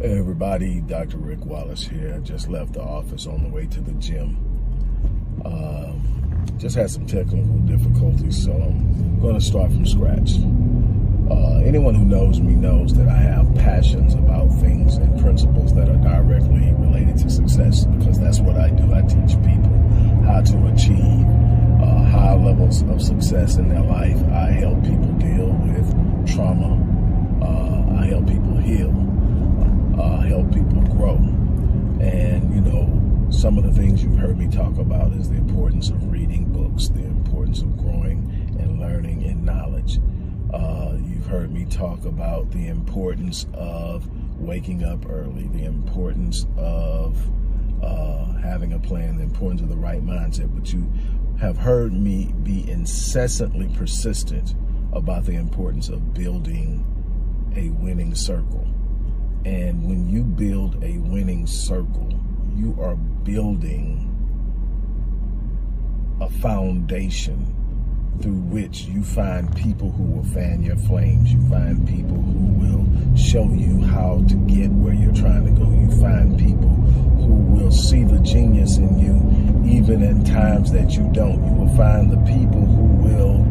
Hey everybody, Dr. Rick Wallace here. I just left the office on the way to the gym. Just had some technical difficulties, so I'm going to start from scratch. Anyone who knows me knows that I have passions about things and principles that are directly related to success, because that's what I do. I teach people how to achieve high levels of success in their life. I help people deal with trauma. I help people heal. Help people grow. And, you know, some of the things you've heard me talk about is the importance of reading books, the importance of growing and learning in knowledge. You've heard me talk about the importance of waking up early, the importance of having a plan, the importance of the right mindset. But you have heard me be incessantly persistent about the importance of building a winning circle. And when you build a winning circle, you are building a foundation through which you find people who will fan your flames. You find people who will show you how to get where you're trying to go. You find people who will see the genius in you, even in times that you don't. You will find the people who will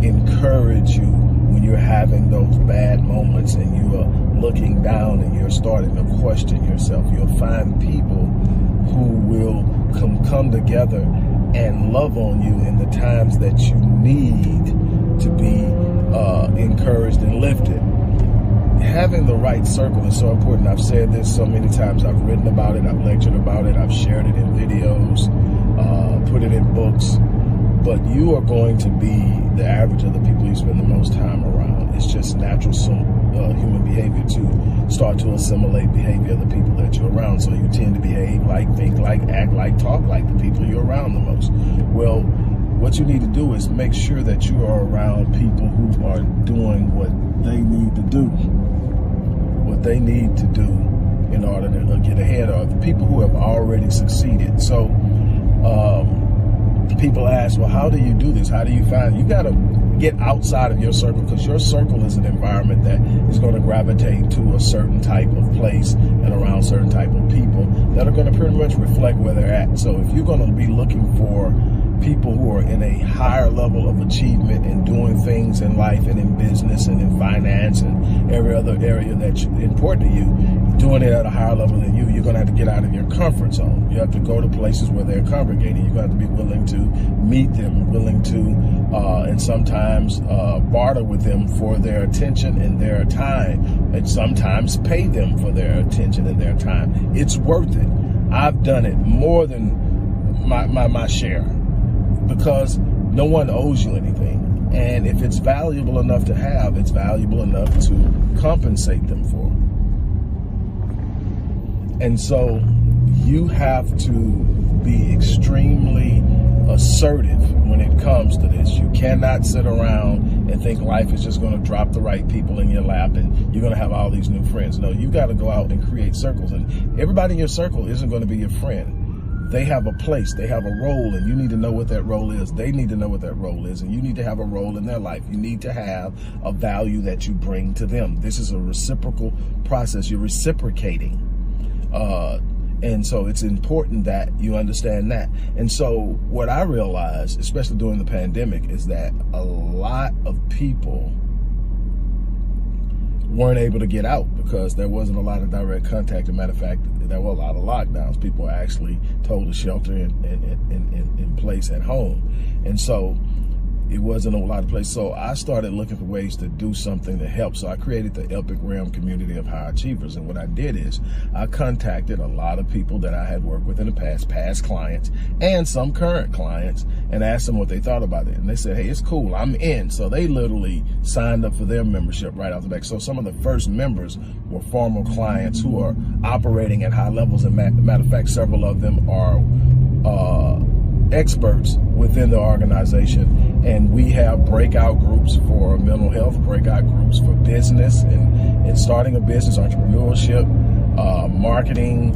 encourage you when you're having those bad moments and you are looking down and you're starting to question yourself. You'll find people who will come together and love on you in the times that you need to be encouraged and lifted. Having the right circle is so important. I've said this so many times. I've written about it. I've lectured about it. I've shared it in videos, put it in books. But you are going to be the average of the people you spend the most time around. It's just natural human behavior to start to assimilate behavior of the people that you're around. So you tend to behave like, think like, act like, talk like the people you're around the most. Well, what you need to do is make sure that you are around people who are doing what they need to do. What they need to do in order to get ahead, or the people who have already succeeded. So, people ask, well, how do you do this? How do you find? You got to get outside of your circle, because your circle is an environment that is going to gravitate to a certain type of place and around certain type of people that are going to pretty much reflect where they're at. So if you're going to be looking for people who are in a higher level of achievement and doing things in life and in business and in finance and every other area that's important to you, doing it at a higher level than you, you're going to have to get out of your comfort zone. You have to go to places where they're congregating. You're going to have to be willing to meet them, willing to, and sometimes barter with them for their attention and their time, and sometimes pay them for their attention and their time. It's worth it. I've done it more than my share, because no one owes you anything. And if it's valuable enough to have, it's valuable enough to compensate them for. And so you have to be extremely assertive when it comes to this. You cannot sit around and think life is just going to drop the right people in your lap and you're going to have all these new friends. No, you got to go out and create circles. And everybody in your circle isn't going to be your friend. They have a place, they have a role, and you need to know what that role is. They need to know what that role is, and you need to have a role in their life. You need to have a value that you bring to them. This is a reciprocal process. You're reciprocating. And so it's important that you understand that. And so what I realized, especially during the pandemic, is that a lot of people weren't able to get out because there wasn't a lot of direct contact. As a matter of fact, there were a lot of lockdowns. People were actually told to shelter in place at home. And so it wasn't a lot of places. So I started looking for ways to do something to help. So I created the Evergreen Community of High Achievers. And what I did is I contacted a lot of people that I had worked with in the past clients and some current clients, and asked them what they thought about it. And they said, hey, it's cool, I'm in. So they literally signed up for their membership right off the back. So some of the first members were former clients who are operating at high levels. And matter of fact, several of them are experts within the organization, and we have breakout groups for mental health, breakout groups for business and starting a business, entrepreneurship, marketing,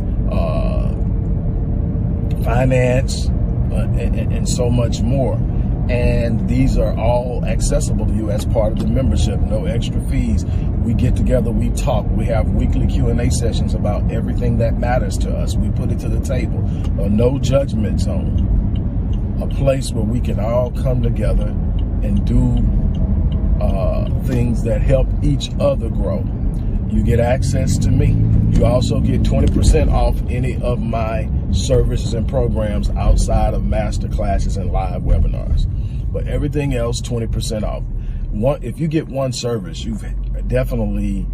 finance, and so much more. And these are all accessible to you as part of the membership, no extra fees. We get together, we talk, we have weekly Q&A sessions about everything that matters to us. We put it to the table. A no judgment zone, a place where we can all come together and do things that help each other grow. You get access to me. You also get 20% off any of my services and programs outside of master classes and live webinars. But everything else, 20% off. If you get one service, you've definitely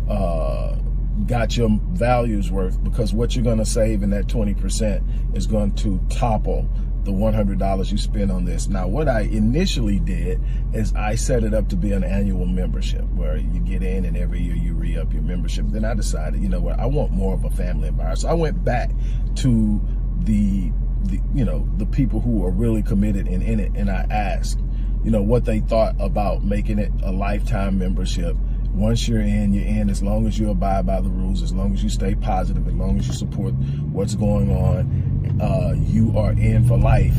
got your values worth, because what you're going to save in that 20% is going to topple the $100 you spend on this. Now, what I initially did is I set it up to be an annual membership where you get in and every year you re-up your membership. Then I decided, you know what, I want more of a family environment. So I went back to the people who are really committed and in it, and I asked, what they thought about making it a lifetime membership. Once you're in as long as you abide by the rules, as long as you stay positive, as long as you support what's going on, you are in for life.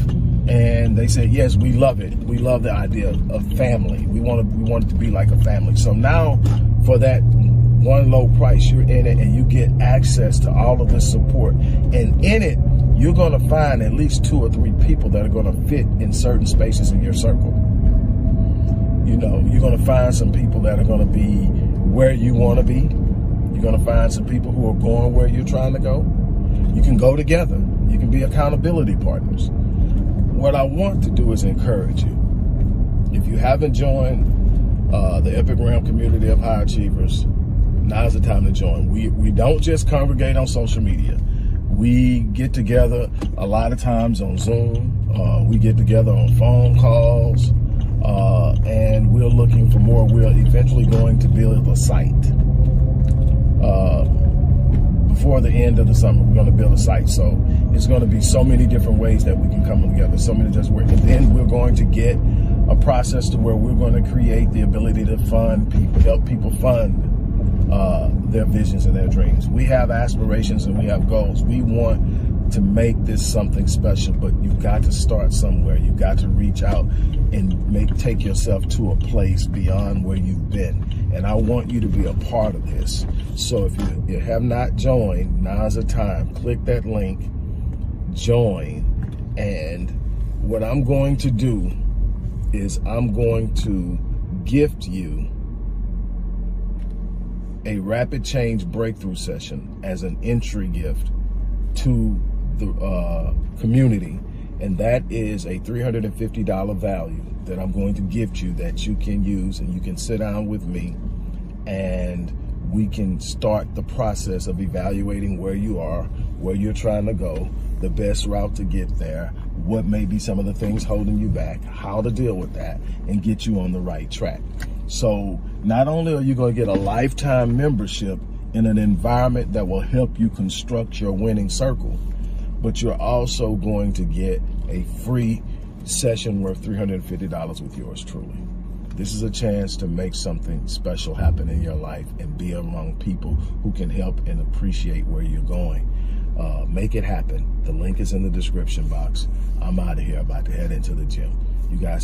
And they said, yes, we love it. We love the idea of family. We want it to be like a family. So now for that one low price, you're in it and you get access to all of this support. And in it, you're going to find at least 2 or 3 people that are going to fit in certain spaces in your circle. You're going to find some people that are going to be where you want to be. You're going to find some people who are going where you're trying to go. You can go together. You can be accountability partners. What I want to do is encourage you. If you haven't joined the Evergreen Community of High Achievers, now's the time to join. We don't just congregate on social media. We get together a lot of times on Zoom. We get together on phone calls. And we're looking for more. We're eventually going to build a site. Before the end of the summer, we're going to build a site. So it's going to be so many different ways that we can come together, so many different ways. And then we're going to get a process to where we're going to create the ability to fund people, help people fund their visions and their dreams. We have aspirations and we have goals. We want to make this something special, but you've got to start somewhere. You've got to reach out and take yourself to a place beyond where you've been. And I want you to be a part of this. So if you have not joined, now's the time. Click that link, join. And what I'm going to do is I'm going to gift you a rapid change breakthrough session as an entry gift to the community. And that is a $350 value that I'm going to gift you that you can use, and you can sit down with me and we can start the process of evaluating where you are, where you're trying to go, the best route to get there, what may be some of the things holding you back, how to deal with that, and get you on the right track. So not only are you going to get a lifetime membership in an environment that will help you construct your winning circle, but you're also going to get a free session worth $350 with yours truly. This is a chance to make something special happen in your life and be among people who can help and appreciate where you're going. Make it happen. The link is in the description box. I'm out of here, about to head into the gym. You guys